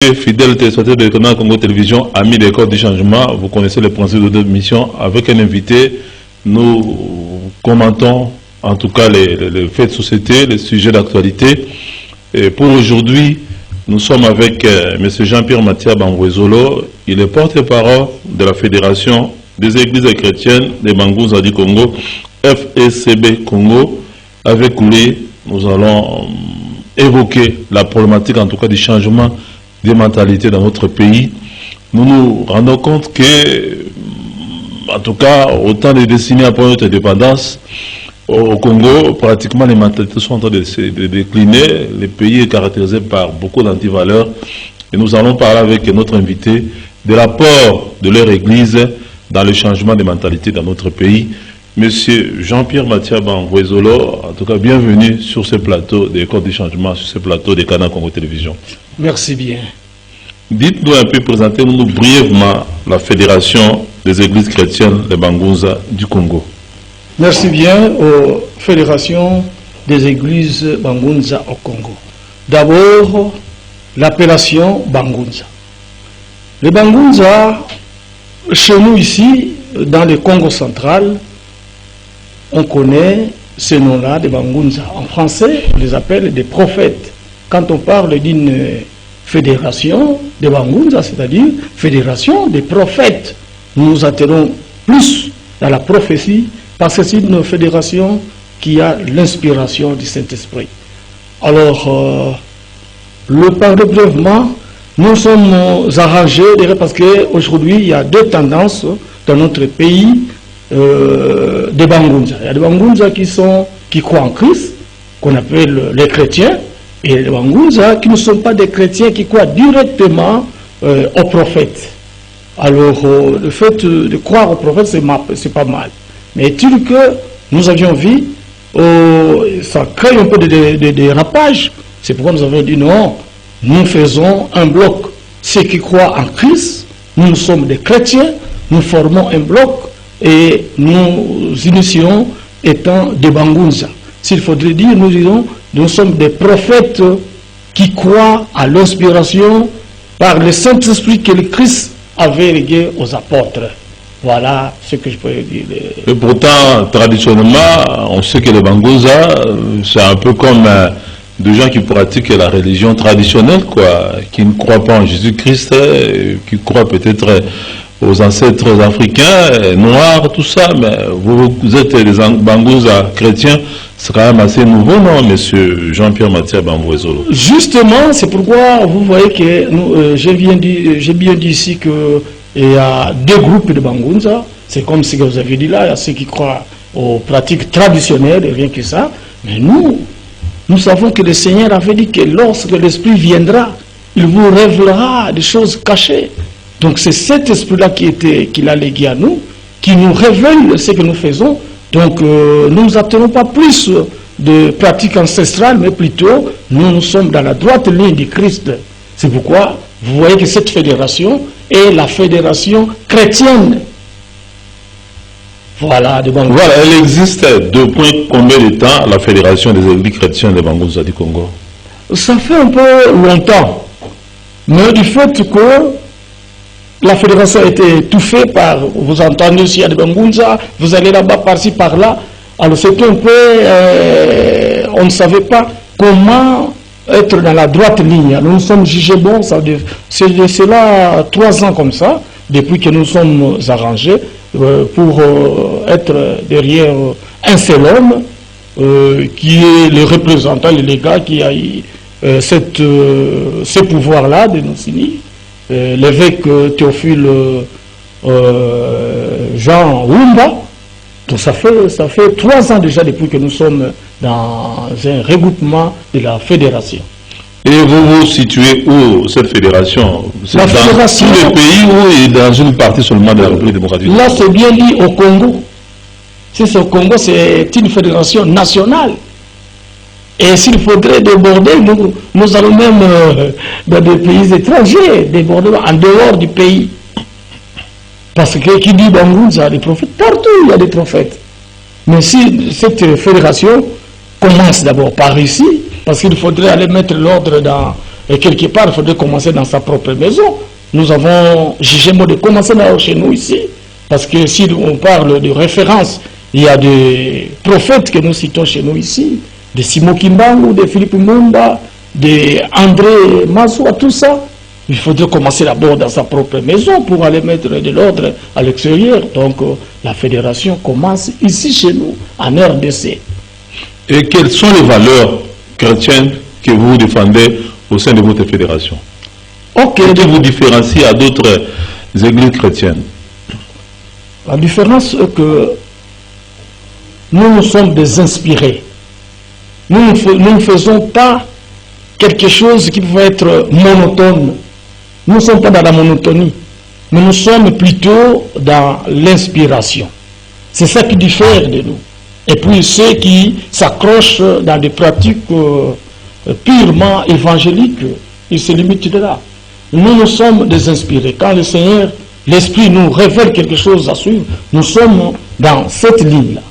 Fidèles téléspectateurs de Canal Congo Télévision, amis des corps du changement, vous connaissez le principe de notre mission. Avec un invité, nous commentons en tout cas les faits de société, les sujets d'actualité. Et pour aujourd'hui, nous sommes avec M. Jean-Pierre Mathias Bangwezolo. Il est porte-parole de la Fédération des Églises chrétiennes des Bangunza du Congo, FECB Congo. Avec lui, nous allons évoquer la problématique en tout cas du changement des mentalités dans notre pays. Nous nous rendons compte que, en tout cas, au temps des décennies après notre indépendance, au Congo, pratiquement les mentalités sont en train de décliner. Le pays est caractérisé par beaucoup d'antivaleurs. Et nous allons parler avec notre invité de l'apport de leur église dans le changement des mentalités dans notre pays. Monsieur Jean-Pierre Mathias Bangwezolo, en tout cas, bienvenue sur ce plateau des Corps du Changement, sur ce plateau des Canal Congo Télévision. Merci bien. Dites-nous un peu, présentez-nous brièvement la Fédération des Églises chrétiennes de Bangunza du Congo. Merci bien aux fédérations des Églises Bangunza au Congo. D'abord, l'appellation Bangunza. Les Bangunza, chez nous ici, dans le Congo central, on connaît ces noms-là des Bangunza. En français, on les appelle des prophètes. Quand on parle d'une fédération des Bangunza, c'est-à-dire fédération des prophètes, nous nous attirons plus dans la prophétie parce que c'est une fédération qui a l'inspiration du Saint-Esprit. Alors, le parler brièvement, nous sommes arrangés parce qu'aujourd'hui, il y a deux tendances dans notre pays des Bangunza. Il y a des Bangunza qui croient en Christ, qu'on appelle les chrétiens, et les Bangunza qui ne sont pas des chrétiens, qui croient directement aux prophètes. Alors, le fait de croire aux prophètes, c'est pas mal. Mais est-il que nous avions vu, ça crée un peu de dérapage. C'est pourquoi nous avons dit non, nous faisons un bloc. Ceux qui croient en Christ, nous sommes des chrétiens, nous formons un bloc et nous initions étant des Bangunza. S'il faudrait dire, nous disons, nous sommes des prophètes qui croient à l'inspiration par le Saint-Esprit que le Christ avait légué aux apôtres. Voilà ce que je peux dire. Et pourtant, traditionnellement, on sait que les Bangunza, c'est un peu comme des gens qui pratiquent la religion traditionnelle, quoi, qui ne croient pas en Jésus-Christ, qui croient peut-être aux ancêtres africains, noirs, tout ça, mais vous êtes des Bangunza chrétiens, c'est quand même assez nouveau, non, monsieur Jean-Pierre Mathias Bangwezolo? Justement, c'est pourquoi vous voyez que j'ai bien dit ici qu'il y a deux groupes de Bangunza. C'est comme ce que vous avez dit là, il y a ceux qui croient aux pratiques traditionnelles et rien que ça. Mais nous savons que le Seigneur avait dit que lorsque l'Esprit viendra, il vous révélera des choses cachées. Donc c'est cet esprit-là qu'il a légué à nous, qui nous révèle ce que nous faisons. Donc nous ne nous attenons pas plus de pratiques ancestrales, mais plutôt nous sommes dans la droite ligne du Christ. C'est pourquoi vous voyez que cette fédération est la fédération chrétienne. Voilà, voilà, elle existe depuis combien de temps, la Fédération des Églises chrétiennes de Bangunza du Congo? Ça fait un peu longtemps, mais du fait que la fédération a été étouffée par, vous entendez aussi, il y a des Bangunza, vous allez là-bas, par-ci, par-là. Alors c'était un peu, on ne savait pas comment être dans la droite ligne. Alors nous sommes jugés bons, c'est là 3 ans comme ça, depuis que nous sommes arrangés pour être derrière un seul homme, qui est le représentant, le légat, qui a eu ce pouvoir-là de nous signer. L'évêque Théophile Jean Wumba. Donc ça fait 3 ans déjà depuis que nous sommes dans un regroupement de la fédération. Et vous vous situez où, cette fédération? La fédération, dans tous les pays ou est dans une partie seulement de la République démocratique? Là, c'est bien dit au Congo. Si c'est au Congo, c'est une fédération nationale. Et s'il faudrait déborder, nous allons même dans des pays étrangers, déborder en dehors du pays. Parce que qui dit Bangunza, il y a des prophètes, partout il y a des prophètes. Mais si cette fédération commence d'abord par ici, parce qu'il faudrait aller mettre l'ordre dans Et quelque part, il faudrait commencer dans sa propre maison. Nous avons jugé de commencer d'abord chez nous ici. Parce que si on parle de référence, il y a des prophètes que nous citons chez nous ici. De Simo Kimbangu, de Philippe Mumba, de André Mazoua, tout ça. Il faudrait commencer d'abord dans sa propre maison pour aller mettre de l'ordre à l'extérieur. Donc la fédération commence ici chez nous, en RDC. Et quelles sont les valeurs chrétiennes que vous défendez au sein de votre fédération? Qu'est-ce qui vous différencie à d'autres églises chrétiennes? La différence est que nous sommes des inspirés. Nous ne faisons pas quelque chose qui peut être monotone. Nous ne sommes pas dans la monotonie, mais nous sommes plutôt dans l'inspiration. C'est ça qui diffère de nous. Et puis ceux qui s'accrochent dans des pratiques purement évangéliques, ils se limitent de là. Nous sommes des inspirés. Quand le Seigneur, l'Esprit nous révèle quelque chose à suivre, nous sommes dans cette ligne-là.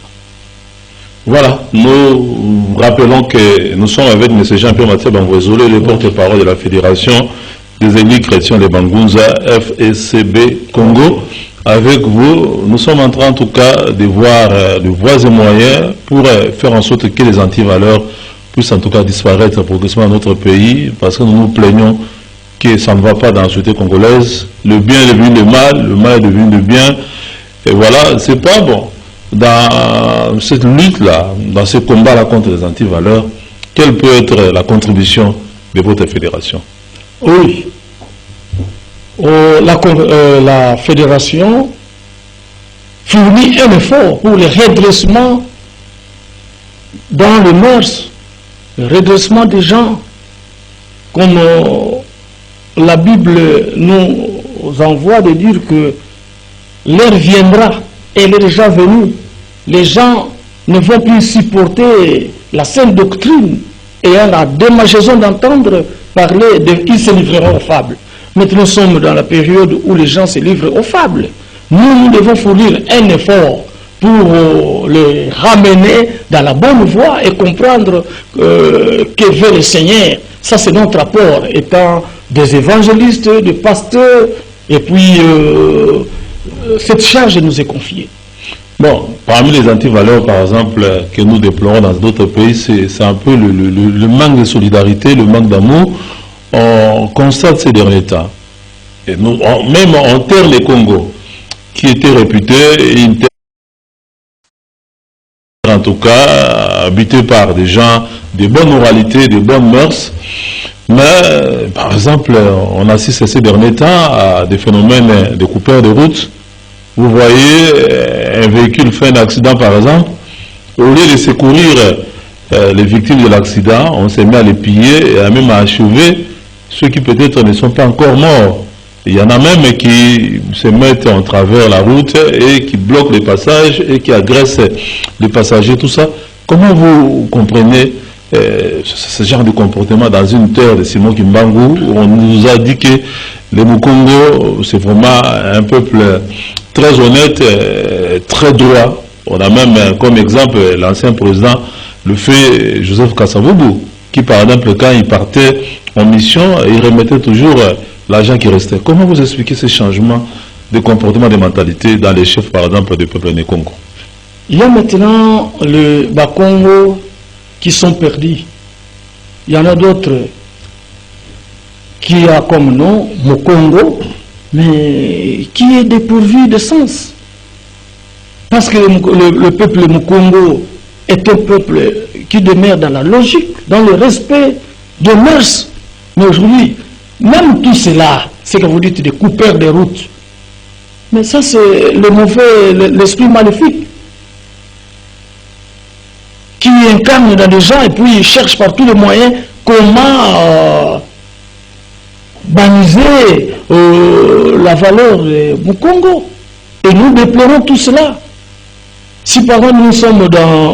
Voilà, nous rappelons que nous sommes avec M. Jean-Pierre Mathieu Bangwezole, le porte-parole de la Fédération des Églises chrétiennes de Bangunza, FECB Congo. Avec vous, nous sommes en train en tout cas de voir de voies et moyens pour faire en sorte que les antivaleurs puissent en tout cas disparaître progressivement dans notre pays, parce que nous nous plaignons que ça ne va pas dans la société congolaise. Le bien est devenu le mal est devenu le bien. Et voilà, c'est pas bon. Dans cette lutte-là, dans ce combat-là contre les antivaleurs, quelle peut être la contribution de votre fédération? Oui. La fédération fournit un effort pour le redressement dans le mœurs, le redressement des gens, comme la Bible nous envoie de dire que l'heure viendra, et elle est déjà venue. Les gens ne vont plus supporter la sainte doctrine et on a démangeaison d'entendre parler qu'ils se livreront aux fables. Maintenant, nous sommes dans la période où les gens se livrent aux fables. Nous devons fournir un effort pour les ramener dans la bonne voie et comprendre que veut le Seigneur. Ça, c'est notre apport, étant des évangélistes, des pasteurs, et puis cette charge nous est confiée. Bon, parmi les antivaleurs, par exemple, que nous déplorons dans d'autres pays, c'est un peu le manque de solidarité, le manque d'amour. On constate ces derniers temps. Et nous, même en terre les Congo, qui était réputé, en tout cas, habité par des gens de bonne moralité, de bonnes mœurs. Mais, par exemple, on assiste ces derniers temps à des phénomènes de coupeurs de route. Vous voyez, un véhicule fait un accident, par exemple, au lieu de secourir les victimes de l'accident, on s'est mis à les piller et même à achever ceux qui peut-être ne sont pas encore morts. Il y en a même qui se mettent en travers la route et qui bloquent les passages et qui agressent les passagers, tout ça. Comment vous comprenez ce genre de comportement dans une terre de Simon Kimbangu où on nous a dit que les Mukongo, c'est vraiment un peuple très honnête, très droit. On a même comme exemple l'ancien président, le fait Joseph Kasavubu, qui par exemple quand il partait en mission, il remettait toujours l'argent qui restait. Comment vous expliquez ces changements de comportement, de mentalité dans les chefs par exemple du peuple né Congo? Il y a maintenant le Bakongo qui sont perdus. Il y en a d'autres qui a comme nom Mokongo, mais qui est dépourvu de sens. Parce que le peuple Mokongo est un peuple qui demeure dans la logique, dans le respect des mœurs. Mais aujourd'hui, même tout cela, c'est que vous dites des coupeurs de routes. Mais ça, c'est le mauvais, l'esprit maléfique qui incarne dans des gens et puis il cherche par tous les moyens comment baniser la valeur du Congo. Et nous déplorons tout cela. Si par exemple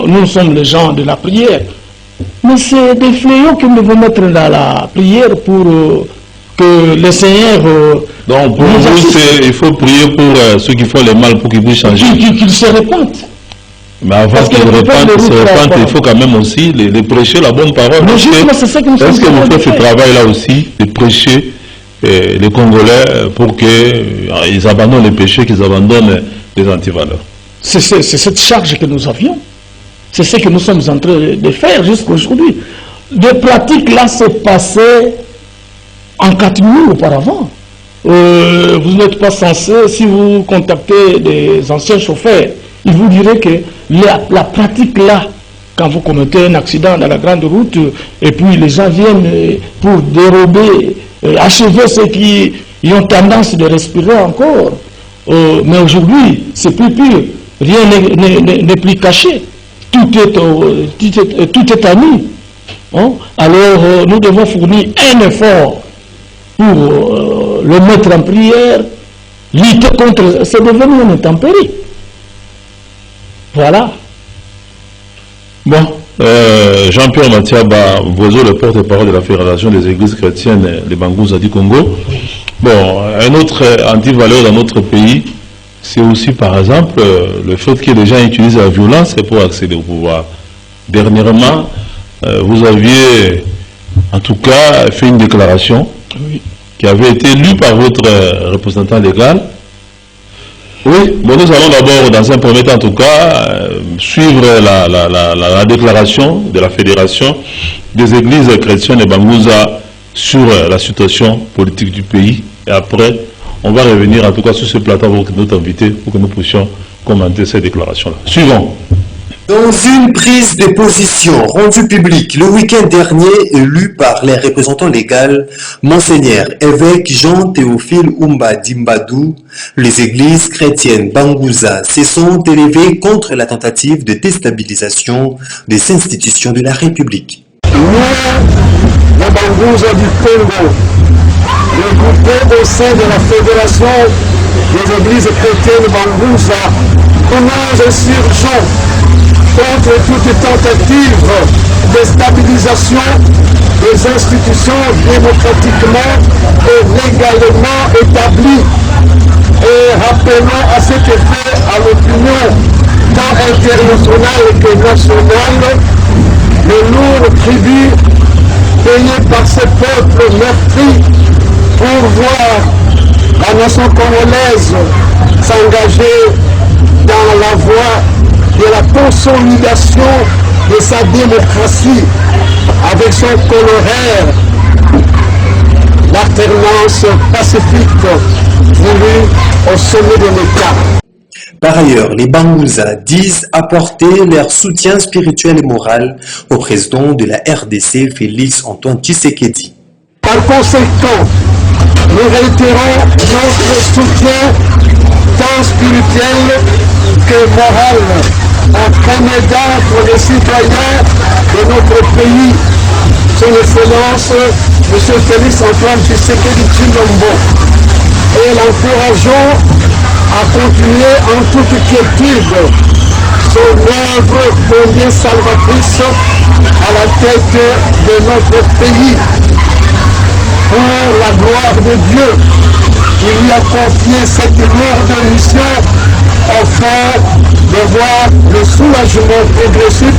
nous sommes les gens de la prière, mais c'est des fléaux que nous devons mettre dans la prière pour que le Seigneur... donc pour vous, il faut prier pour ceux qui font le mal pour qu'ils puissent changer. Qu'ils se répandent. Mais avant qu'ils répandent, il faut quand même aussi les prêcher la bonne parole. Mais justement, c'est ça que nous sommes est-ce que vous faites ce travail-là aussi, de prêcher les Congolais pour qu'ils abandonnent les péchés, qu'ils abandonnent les antivaleurs? C'est cette charge que nous avions. C'est ce que nous sommes en train de faire jusqu'à aujourd'hui. Des pratiques là s'est passé en 4 minutes auparavant. Vous n'êtes pas censé, si vous contactez des anciens chauffeurs, ils vous diraient que la pratique là, quand vous commettez un accident dans la grande route, et puis les gens viennent pour dérober, achever ceux qui ont tendance de respirer encore. Mais aujourd'hui, c'est plus pur. Rien n'est plus caché. Tout est à nu. Hein? Alors, nous devons fournir un effort pour le mettre en prière, lutter contre. C'est devenu une intempérie. Voilà. Bon, Jean-Pierre Mathiaba Boiseau, le porte-parole de la Fédération des Églises chrétiennes, les Bangouza du Congo. Bon, un autre anti-valeur dans notre pays, c'est aussi par exemple le fait que les gens utilisent la violence pour accéder au pouvoir. Dernièrement, vous aviez en tout cas fait une déclaration qui avait été lue par votre représentant légal. Oui, bon, nous allons d'abord, dans un premier temps en tout cas, suivre la déclaration de la Fédération des Églises chrétiennes et Bangouza sur la situation politique du pays. Et après, on va revenir en tout cas sur ce plateau avec notre invité pour que nous puissions commenter cette déclaration-là. Suivons. Dans une prise de position rendue publique le week-end dernier et lue par les représentants légaux, Monseigneur évêque Jean-Théophile Oumba Dimbadou, les églises chrétiennes Bangouza se sont élevées contre la tentative de déstabilisation des institutions de la République. Nous, les Bangouza du Congo, regroupés au sein de la Fédération des églises chrétiennes Bangouza, nous insurgeons contre toute tentative de stabilisation des institutions démocratiquement et légalement établies. Et rappelons à cet effet à l'opinion tant internationale que nationale le lourd tribut payé par ce peuple meurtri pour voir la nation congolaise s'engager dans la voie de la consolidation de sa démocratie avec son coloraire, l'alternance pacifique voulue au sommet de l'État. Par ailleurs, les Bangouza disent apporter leur soutien spirituel et moral au président de la RDC, Félix Antoine Tshisekedi. Par conséquent, nous réitérons notre soutien tant spirituel que moral en candidat pour les citoyens de notre pays, son Excellence M. Félix Antoine Tshisekedi Tshilombo, et l'encourageons à continuer en toute quiétude son œuvre combien salvatrice à la tête de notre pays. Pour la gloire de Dieu, il lui a confié cette lourde mission afin de voir le soulagement progressif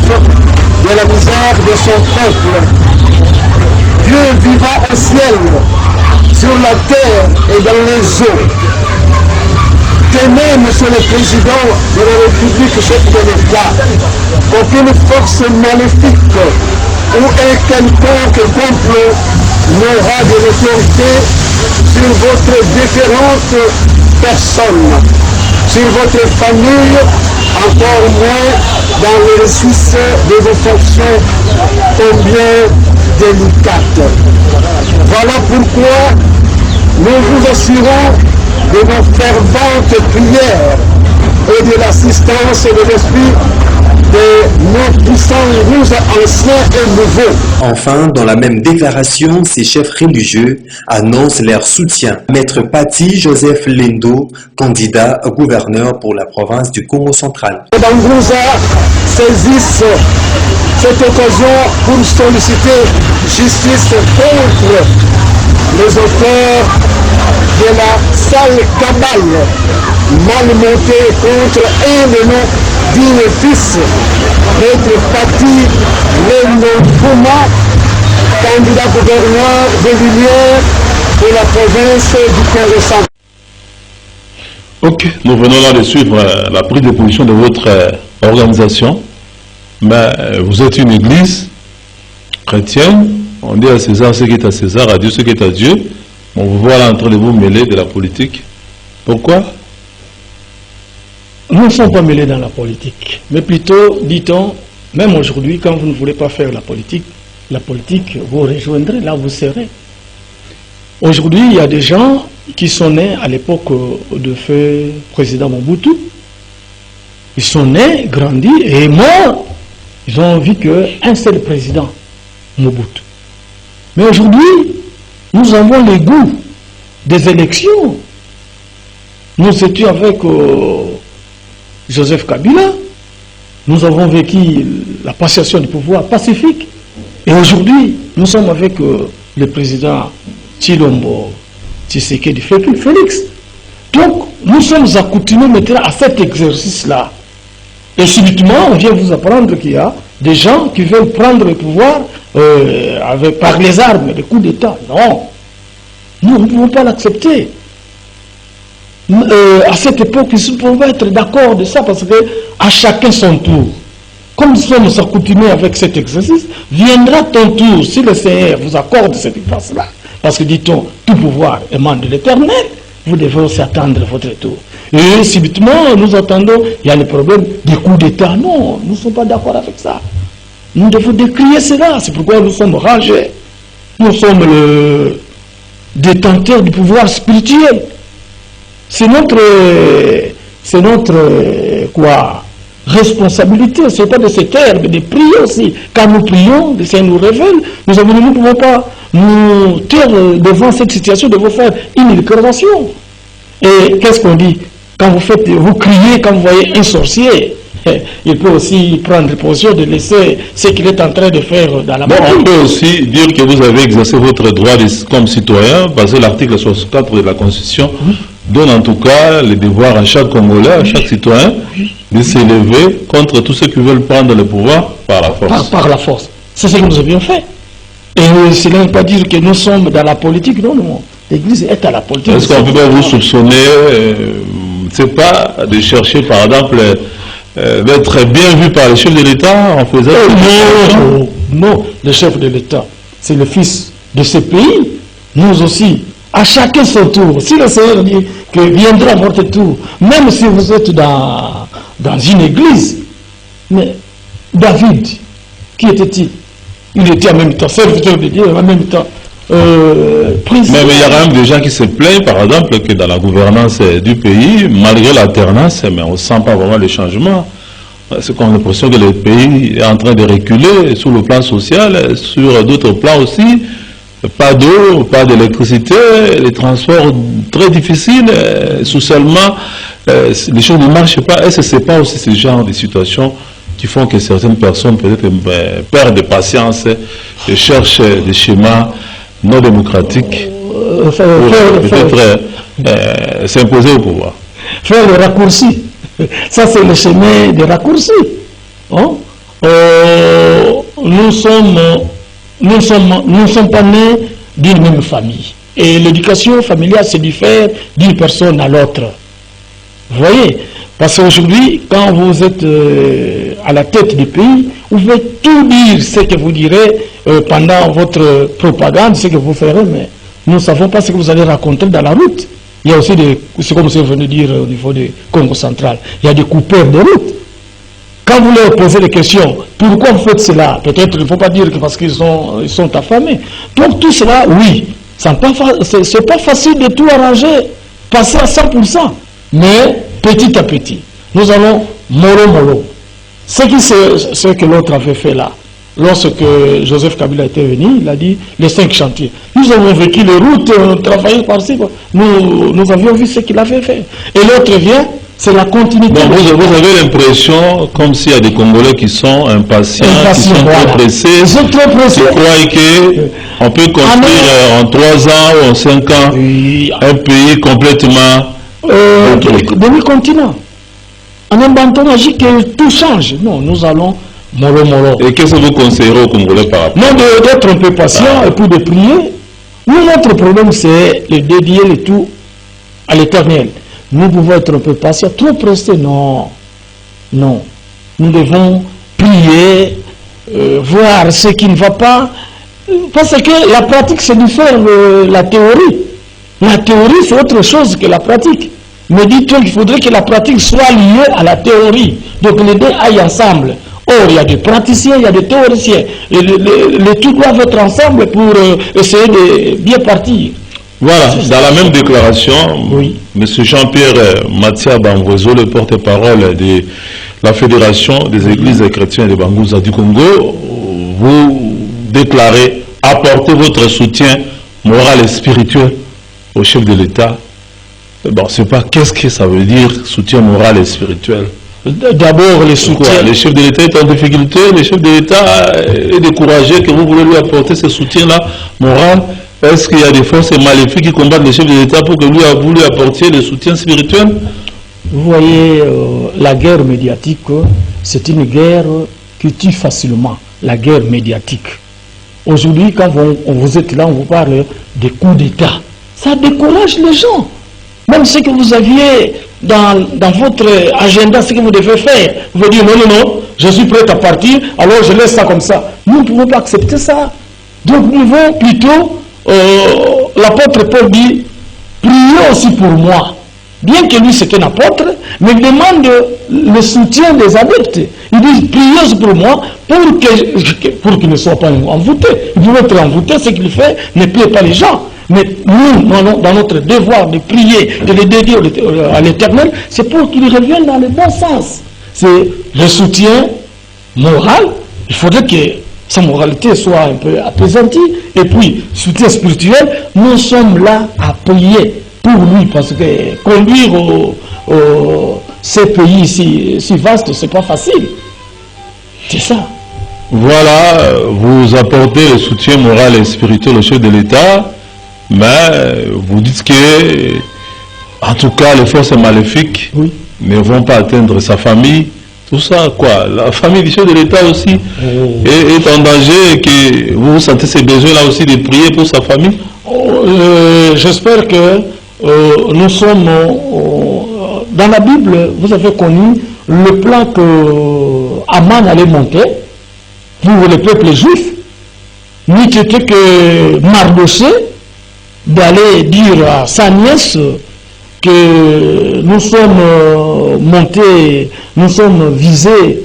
de la misère de son peuple. Dieu vivant au ciel, sur la terre et dans les eaux. Tenez, Monsieur le Président de la République, chef de l'État, qu'aucune force maléfique ou un quelconque complot n'aura de l'autorité sur votre différente personne, sur votre famille, encore moins dans l'exercice de vos fonctions combien délicates. Voilà pourquoi nous vous assurons de nos ferventes prières et de l'assistance de l'Esprit de nos puissants rouges anciens et nouveaux. Enfin, dans la même déclaration, ces chefs religieux annoncent leur soutien. Maître Pati Joseph Lendo, candidat à gouverneur pour la province du Congo central. Les Bangouza saisissent cette occasion pour solliciter justice contre les auteurs de la sale cabale mal montée contre un de nos digne fils, maître Pati Leno-Fouma, candidat gouverneur de Villiers de la province du Congo-Central. Ok, nous venons là de suivre la prise de position de votre organisation, mais vous êtes une église chrétienne, on dit à César ce qui est à César, à Dieu ce qui est à Dieu. On vous voit là en train de vous mêler de la politique. Pourquoi? Nous ne sommes pas mêlés dans la politique, mais plutôt, dit-on, même aujourd'hui, quand vous ne voulez pas faire la politique, vous rejoindrez, là vous serez. Aujourd'hui, il y a des gens qui sont nés à l'époque de feu président Mobutu. Ils sont nés, grandis et morts. Ils ont vu qu'un seul président, Mobutu. Mais aujourd'hui, nous avons les goûts des élections. Nous étions avec Joseph Kabila. Nous avons vécu la passation du pouvoir pacifique. Et aujourd'hui, nous sommes avec le président Tshilombo Tshisekedi Félix. Donc, nous sommes accoutumés maintenant à cet exercice-là. Et subitement, on vient vous apprendre qu'il y a des gens qui veulent prendre le pouvoir par les armes, les coups d'État. Non, nous ne pouvons pas l'accepter. À cette époque, nous pouvons être d'accord de ça parce que à chacun son tour. Comme nous sommes accoutumés avec cet exercice, viendra ton tour si le Seigneur vous accorde cette place-là. Parce que, dit-on, tout pouvoir émane de l'Éternel. Vous devez aussi attendre votre tour. Et subitement, nous attendons, il y a le problème des coups d'État. Non, nous ne sommes pas d'accord avec ça. Nous devons décrier cela. C'est pourquoi nous sommes rangés. Nous sommes le détenteur du pouvoir spirituel. C'est notre responsabilité, c'est pas de se taire, mais de prier aussi. Quand nous prions, le Seigneur nous révèle. Nous ne pouvons pas nous taire devant cette situation, de vous faire une déclaration. Et qu'est-ce qu'on dit? Quand vous criez, quand vous voyez un sorcier, il peut aussi prendre position de laisser ce qu'il est en train de faire dans la magie. On peut aussi dire que vous avez exercé votre droit comme citoyen, basé sur l'article 64 de la Constitution, donne en tout cas le devoir à chaque Congolais, à chaque citoyen, de s'élever contre tous ceux qui veulent prendre le pouvoir par la force. Par la force. C'est ce que nous avions fait. Et cela ne veut pas dire que nous sommes dans la politique, non, non. L'Église est à la politique. Est-ce qu'on peut pas vous soupçonner, c'est pas de chercher par exemple d'être bien vu par les chefs de l'État en faisant... Non, le chef de l'État, c'est le fils de ce pays. Nous aussi, à chacun son tour. Si le Seigneur dit que viendra votre tour, même si vous êtes dans une église, mais David, qui était-il? Il était en même temps serviteur de Dieu, en même temps président. Mais il y a quand même des gens qui se plaignent, par exemple, que dans la gouvernance du pays, malgré l'alternance, mais on ne sent pas vraiment le changement. C'est qu'on a l'impression que le pays est en train de reculer sur le plan social, sur d'autres plans aussi. Pas d'eau, pas d'électricité, les transports très difficiles, socialement, les choses ne marchent pas. Est-ce que ce n'est pas aussi ce genre de situations qui font que certaines personnes peut-être perdent de patience et cherchent des schémas non démocratiques pour peut-être s'imposer au pouvoir? Faire le raccourci. Ça, c'est le chemin des raccourcis. Hein? Nous ne sommes pas nés d'une même famille. Et l'éducation familiale se diffère d'une personne à l'autre. Vous voyez? Parce qu'aujourd'hui, quand vous êtes à la tête du pays, vous pouvez tout dire ce que vous direz pendant votre propagande, ce que vous ferez, mais nous ne savons pas ce que vous allez raconter dans la route. Il y a aussi c'est comme vous venez de dire au niveau du Congo central, il y a des coupeurs de route. Quand vous leur posez des questions, pourquoi vous faites cela? Peut-être il ne faut pas dire que parce qu'ils sont affamés. Donc tout cela, oui, ce n'est pas facile de tout arranger, passer à 100%. Mais petit à petit, nous allons mollo. Ce que l'autre avait fait là, lorsque Joseph Kabila était venu, il a dit les 5 chantiers. Nous avons vécu les routes, travaillé par-ci. Nous avions vu ce qu'il avait fait. Et l'autre vient. C'est la continuité. Donc vous avez l'impression comme s'il y a des Congolais qui sont impatients, qui sont trop pressés. Ils sont trop pressés. Ils croient qu'on peut construire en 3 ans ou en 5 ans un pays complètement demi-continent. en un bâton magique que tout change. Non, nous allons mollo. Et qu'est-ce que vous conseillerez aux Congolais par rapport? Non, d'être un peu patient et puis de prier. Nous, notre problème, c'est de dédier le tout à l'Éternel. Nous pouvons être un peu patients, trop pressés. Non. Nous devons prier, voir ce qui ne va pas. Parce que la pratique, c'est diffère de la théorie. La théorie, c'est autre chose que la pratique. Mais dites-toi qu'il faudrait que la pratique soit liée à la théorie. Donc les deux aillent ensemble. Or, il y a des praticiens, il y a des théoriciens. Les tout doivent être ensemble pour essayer de bien partir. Voilà, dans la même déclaration, oui. M. Jean-Pierre Mathia Bangwezo, le porte-parole de la Fédération des Églises chrétiennes de Bangunza du Congo, vous déclarez apporter votre soutien moral et spirituel au chef de l'État. Bon, c'est pas qu'est-ce que ça veut dire soutien moral et spirituel. D'abord, le soutien. Le chef de l'État est en difficulté, le chef de l'État est découragé que vous voulez lui apporter ce soutien-là moral. Est-ce qu'il y a des forces maléfiques qui combattent le chef de l'État pour que vous lui apportiez le soutien spirituel? Vous voyez, la guerre médiatique, c'est une guerre qui tue facilement, la guerre médiatique. Aujourd'hui, quand vous êtes là, on vous parle des coups d'État. Ça décourage les gens. Même ce que vous aviez dans votre agenda, ce que vous devez faire, vous dites non, je suis prêt à partir, alors je laisse ça comme ça. Nous ne pouvons pas accepter ça. Donc nous devons plutôt, l'apôtre Paul dit, priez aussi pour moi. Bien que lui c'est un apôtre, mais il demande le soutien des adeptes. Il dit, priez aussi pour moi pour qu'il ne soit pas envoûté. Il doit être envoûté, ce qu'il fait ne plaît pas les gens. Mais nous, dans notre devoir de prier, de les dédier à l'Éternel, c'est pour qu'il revienne dans le bon sens. C'est le soutien moral. Il faudrait que sa moralité soit un peu apaisantie. Et puis, soutien spirituel, nous sommes là à prier pour lui. Parce que conduire ces pays si vastes, c'est pas facile. C'est ça. Voilà, vous apportez le soutien moral et spirituel au chef de l'État. Mais vous dites que, en tout cas, les forces maléfiques ne vont pas atteindre sa famille. Tout ça, quoi. La famille du chef de l'État aussi est en danger et que vous sentez ces besoins-là aussi de prier pour sa famille. J'espère que nous sommes... dans la Bible, vous avez connu le plan que Aman allait monter pour le peuple juif. N'eût été que Mardoché d'aller dire à sa nièce que nous sommes montés, nous sommes visés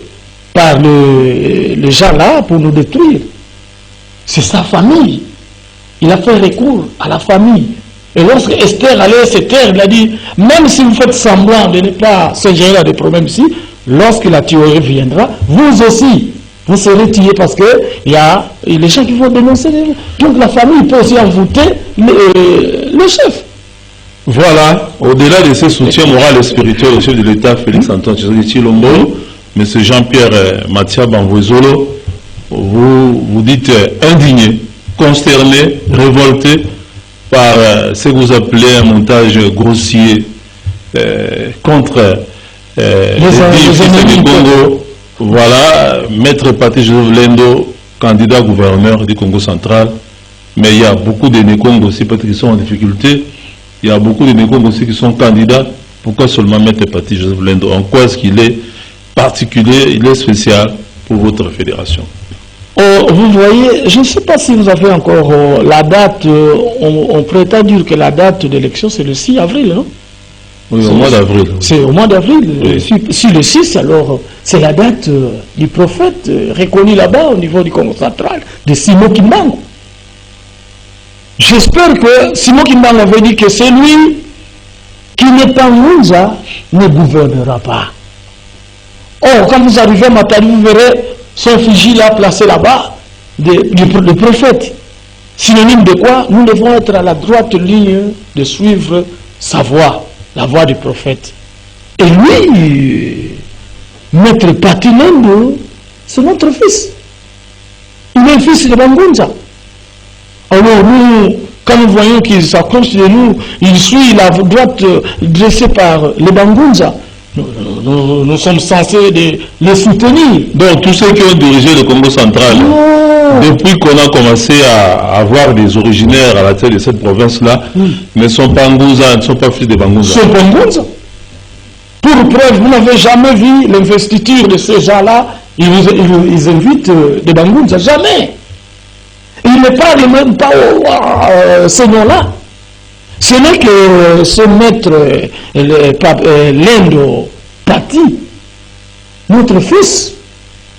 par les gens là pour nous détruire. C'est sa famille. Il a fait recours à la famille. Et lorsque Esther allait se taire, il a dit, même si vous faites semblant de ne pas se gérer à des problèmes ici, lorsque la tuerie viendra, vous aussi, vous serez tués parce que il y a les gens qui vont dénoncer. Donc la famille peut aussi envoûter le chef. Voilà, au-delà de ce soutien moral et spirituel au chef de l'État, Félix Antoine Tshisekedi-Tshilombo, M. Jean-Pierre Mathia Bangwezo, vous dites indigné, consterné, révolté par ce que vous appelez un montage grossier contre les fils du Congo. Voilà, Maître Patrice Joseph Lendo, candidat gouverneur du Congo central. Mais il y a beaucoup de Nékongo aussi qui sont en difficulté. Il y a beaucoup de Nékongo aussi qui sont candidats. Pourquoi seulement Maître Patrice Joseph Lendo? En quoi est-ce qu'il est particulier, il est spécial pour votre fédération? Vous voyez, je ne sais pas si vous avez encore la date, on prétend dire que la date d'élection c'est le 6 avril, non? Oui, au mois d'avril. C'est au mois d'avril. Oui. Si le 6, alors c'est la date du prophète reconnu là-bas au niveau du Congo central, de Simon Kimbangu. J'espère que Simon Kimbangu avait dit que c'est lui qui n'est pas Ngunza ne gouvernera pas. Or, quand vous arrivez à Matadi, vous verrez son effigie là placé là-bas, le prophète. Synonyme de quoi? Nous devons être à la droite ligne de suivre sa voie, la voie du prophète. Et lui, Maître Patilendo, c'est notre fils. Il est le fils de Bangunza. Alors nous, quand nous voyons qu'il s'approche de nous, il suit la droite dressée par les Bangunza. nous sommes censés les soutenir. Donc tous ceux qui ont dirigé le Congo central, depuis qu'on a commencé à avoir des originaires à la tête de cette province-là, ne sont pas Ngouza, ne sont pas fils de Bangouza. Ce sont pas Ngouza. Pour preuve, vous n'avez jamais vu l'investiture de ces gens-là, ils invitent des Bangouza, jamais. Ils ne parlent même pas ce nom-là. Ce n'est que ce maître Lendo Pati, notre fils,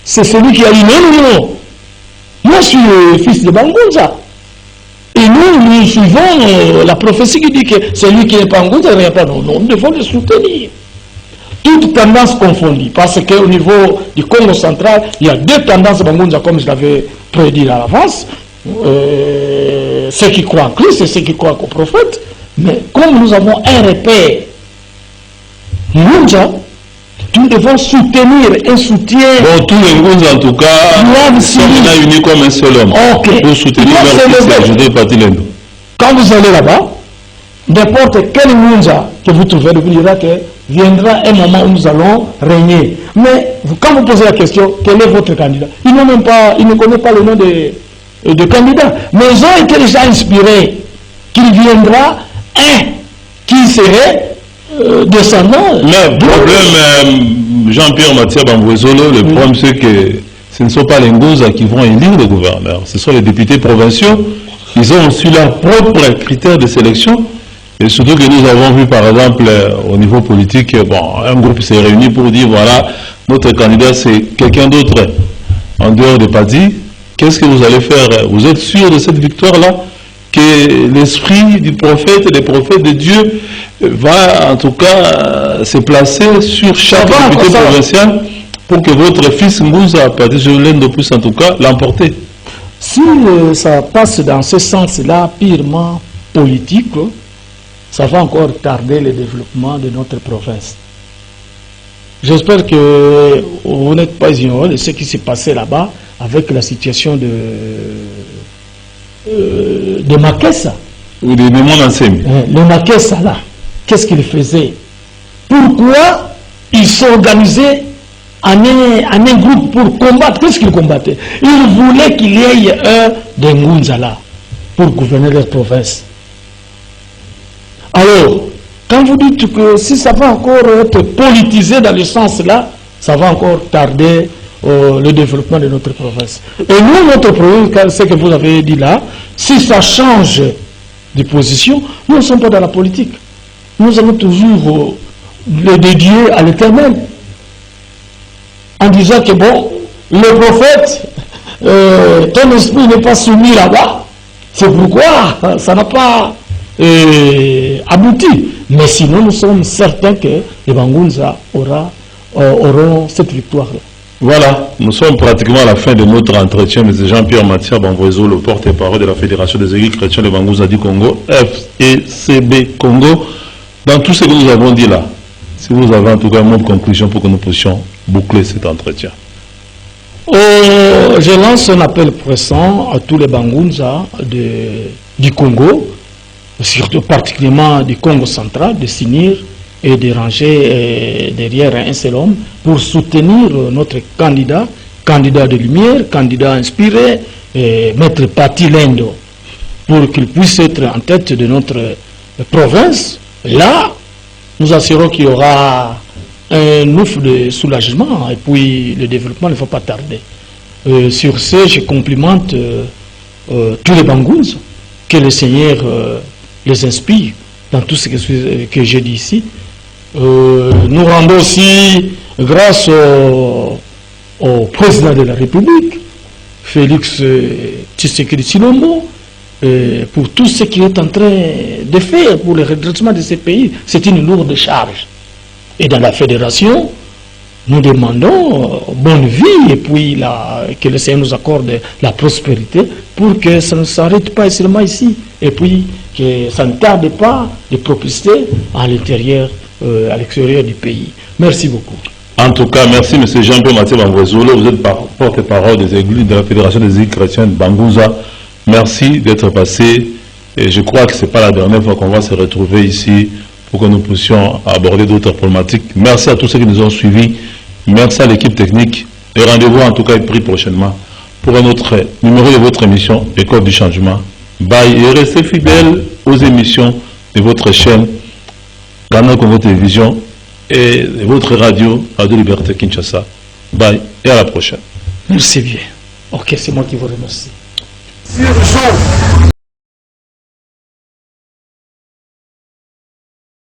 c'est celui qui a eu le nom. Moi, je suis le fils de Bangouza. Et nous suivons la prophétie qui dit que celui qui n'est pas Bangouza, il n'y a pas de nom. Nous devons le soutenir. Toutes tendances confondues. Parce qu'au niveau du Congo central, il y a deux tendances Bangouza, comme je l'avais prédit à l'avance. Ceux qui croient en Christ et ceux qui croient au prophète. Mais comme nous avons un repère, nous devons soutenir un soutien. Bon, tous les Ngouza en tout cas, sont unis comme un seul homme. Okay. Pour soutenir leur fils, quand vous allez là-bas, n'importe quel Ngouza que vous trouverez, vous dira que viendra un moment où nous allons régner. Mais quand vous posez la question, quel est votre candidat? Ils ne connaissent pas le nom de candidat. Mais ils ont été déjà inspirés qu'il viendra un qui serait descendant. Le problème, Jean-Pierre Mathieu Bambouzolo, le problème c'est que ce ne sont pas les Ngouza qui vont élire le gouverneur, ce sont les députés provinciaux. Ils ont aussi leurs propres critères de sélection. Et surtout que nous avons vu par exemple au niveau politique, un groupe s'est réuni pour dire voilà, notre candidat c'est quelqu'un d'autre en dehors des partis. Qu'est-ce que vous allez faire? Vous êtes sûr de cette victoire-là? Que l'esprit du prophète et des prophètes de Dieu va en tout cas se placer sur chaque député provincial pour que votre fils Ngouza, à partir de l'un de plus en tout cas, l'emporte. Si ça passe dans ce sens-là purement politique, ça va encore tarder le développement de notre province. J'espère que vous n'êtes pas ignorant de ce qui s'est passé là-bas avec la situation de Makessa. Ou de Monasemi. Le Makessa là, qu'est-ce qu'il faisait? Pourquoi il s'organisait en un groupe pour combattre? Qu'est-ce qu'il combattait? Il voulait qu'il y ait un des Ngouza là pour gouverner leur province. Alors, quand vous dites que si ça va encore être politisé dans le sens là, ça va encore tarder le développement de notre province. Et nous, notre province, ce que vous avez dit là, si ça change de position, nous ne sommes pas dans la politique. Nous allons toujours le dédier à l'Éternel. En disant que bon, le prophète, ton esprit n'est pas soumis là-bas. C'est pourquoi ça n'a pas abouti. Mais sinon, nous sommes certains que les Bangouza auront cette victoire-là. Voilà, nous sommes pratiquement à la fin de notre entretien. M. Jean-Pierre Mathieu Bambozo, le porte-parole de la Fédération des Églises chrétiennes de Bangouza du Congo, FECB Congo. Dans tout ce que nous avons dit là, si vous avez en tout cas un mot de conclusion pour que nous puissions boucler cet entretien. Je lance un appel pressant à tous les Bangouza du Congo, surtout particulièrement du Congo central, de s'unir et de ranger derrière un seul homme pour soutenir notre candidat de lumière, candidat inspiré, Maître Pati Lendo, pour qu'il puisse être en tête de notre province. Là, nous assurons qu'il y aura un ouf de soulagement et puis le développement ne va pas tarder. Sur ce, je complimente tous les Bangouza, que le Seigneur les inspire dans tout ce que j'ai dit ici. Nous rendons aussi grâce au président de la République, Félix Tshisekedi Tshilombo, pour tout ce qu'il est en train de faire pour le redressement de ces pays. C'est une lourde charge. Et dans la fédération, nous demandons bonne vie et puis que le Seigneur nous accorde la prospérité pour que ça ne s'arrête pas seulement ici et puis que ça ne tarde pas de propulser à l'intérieur, à l'extérieur du pays. Merci beaucoup. En tout cas, merci M. Jean-Pierre Mathieu Bambouzolo, vous êtes porte-parole des églises de la Fédération des Églises chrétiennes Bangouza. Merci d'être passé et je crois que ce n'est pas la dernière fois qu'on va se retrouver ici pour que nous puissions aborder d'autres problématiques. Merci à tous ceux qui nous ont suivis. Merci à l'équipe technique. Et rendez-vous en tout cas est pris prochainement pour un autre numéro de votre émission École du Changement. Bye et restez fidèles aux émissions de votre chaîne Canal Congo Télévision et de votre radio Radio Liberté Kinshasa. Bye et à la prochaine. Merci bien. Ok, c'est moi qui vous remercie. Urgent.